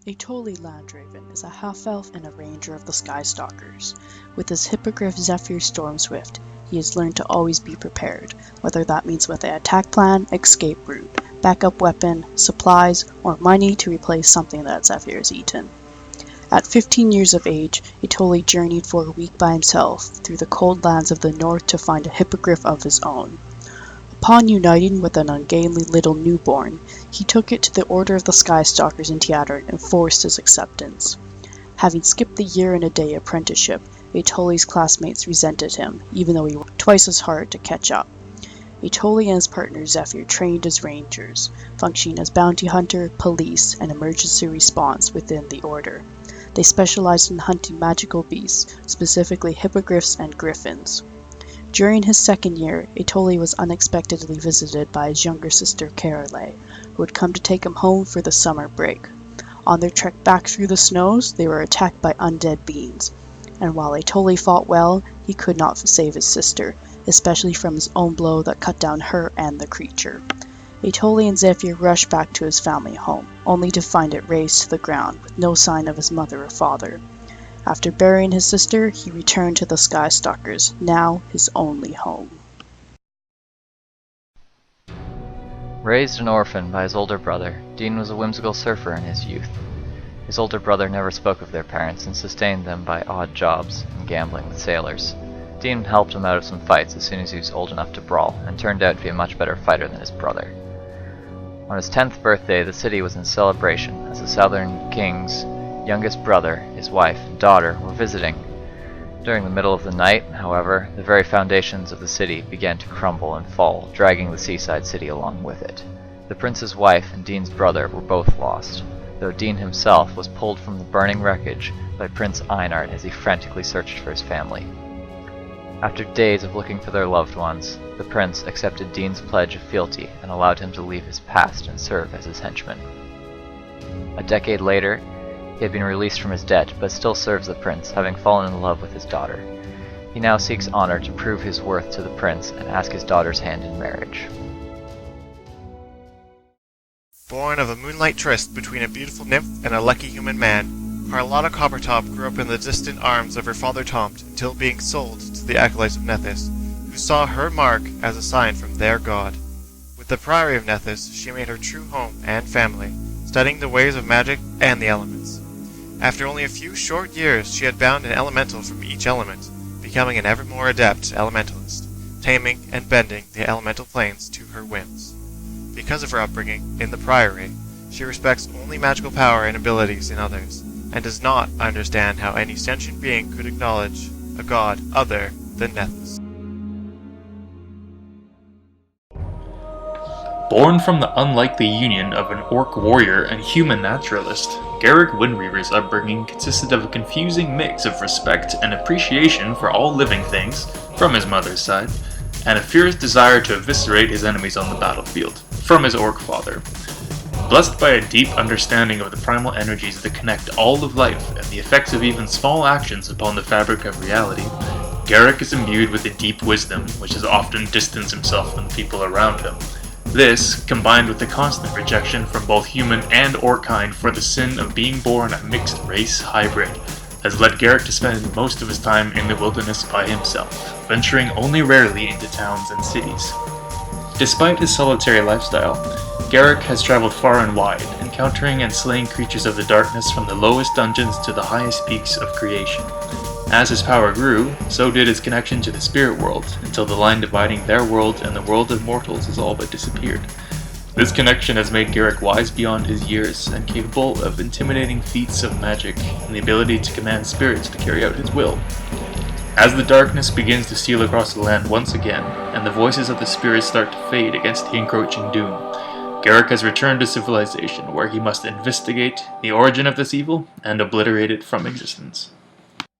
A Toli Landraven is a half-elf and a ranger of the Skystalkers. With his hippogriff Zephyr Stormswift, he has learned to always be prepared, whether that means with an attack plan, escape route, backup weapon, supplies, or money to replace something that Zephyr has eaten. At 15 years of age, Atoli journeyed for a week by himself through the cold lands of the north to find a hippogriff of his own. Upon uniting with an ungainly little newborn, he took it to the Order of the Skystalkers in Teatern and forced his acceptance. Having skipped the year and a day apprenticeship, Atoli's classmates resented him, even though he worked twice as hard to catch up. Atoli and his partner Zephyr trained as rangers, functioning as bounty hunter, police, and emergency response within the Order. They specialized in hunting magical beasts, specifically hippogriffs and griffins. During his second year, Atoli was unexpectedly visited by his younger sister Carolee, who had come to take him home for the summer break. On their trek back through the snows, they were attacked by undead beings, and while Atoli fought well, he could not save his sister, especially from his own blow that cut down her and the creature. Atoli and Zephyr rushed back to his family home, only to find it razed to the ground with no sign of his mother or father. After burying his sister, he returned to the Skystalkers, now his only home. Raised an orphan by his older brother, Dean was a whimsical surfer in his youth. His older brother never spoke of their parents and sustained them by odd jobs and gambling with sailors. Dean helped him out of some fights as soon as he was old enough to brawl, and turned out to be a much better fighter than his brother. On his 10th birthday, the city was in celebration as the Southern King's youngest brother, his wife, and daughter were visiting. During the middle of the night, however, the very foundations of the city began to crumble and fall, dragging the seaside city along with it. The prince's wife and Dean's brother were both lost, though Dean himself was pulled from the burning wreckage by Prince Einard as he frantically searched for his family. After days of looking for their loved ones, the prince accepted Dean's pledge of fealty and allowed him to leave his past and serve as his henchman. A decade later, he had been released from his debt, but still serves the prince, having fallen in love with his daughter. He now seeks honor to prove his worth to the prince and ask his daughter's hand in marriage. Born of a moonlight tryst between a beautiful nymph and a lucky human man, Carlotta Coppertop grew up in the distant arms of her father Tomt until being sold to the acolytes of Nethys, who saw her mark as a sign from their god. With the Priory of Nethys, she made her true home and family, studying the ways of magic and the elements. After only a few short years, she had bound an elemental from each element, becoming an ever more adept elementalist, taming and bending the elemental planes to her whims. Because of her upbringing in the Priory, she respects only magical power and abilities in others, and does not understand how any sentient being could acknowledge a god other than Nethys. Born from the unlikely union of an orc warrior and human naturalist, Garrick Windreaver's upbringing consisted of a confusing mix of respect and appreciation for all living things, from his mother's side, and a fierce desire to eviscerate his enemies on the battlefield, from his orc father. Blessed by a deep understanding of the primal energies that connect all of life and the effects of even small actions upon the fabric of reality, Garrick is imbued with a deep wisdom which has often distanced himself from the people around him. This, combined with the constant rejection from both human and orc kind for the sin of being born a mixed-race hybrid, has led Garrick to spend most of his time in the wilderness by himself, venturing only rarely into towns and cities. Despite his solitary lifestyle, Garrick has traveled far and wide, encountering and slaying creatures of the darkness from the lowest dungeons to the highest peaks of creation. As his power grew, so did his connection to the spirit world, until the line dividing their world and the world of mortals has all but disappeared. This connection has made Garrick wise beyond his years, and capable of intimidating feats of magic, and the ability to command spirits to carry out his will. As the darkness begins to steal across the land once again, and the voices of the spirits start to fade against the encroaching doom, Garrick has returned to civilization, where he must investigate the origin of this evil and obliterate it from existence.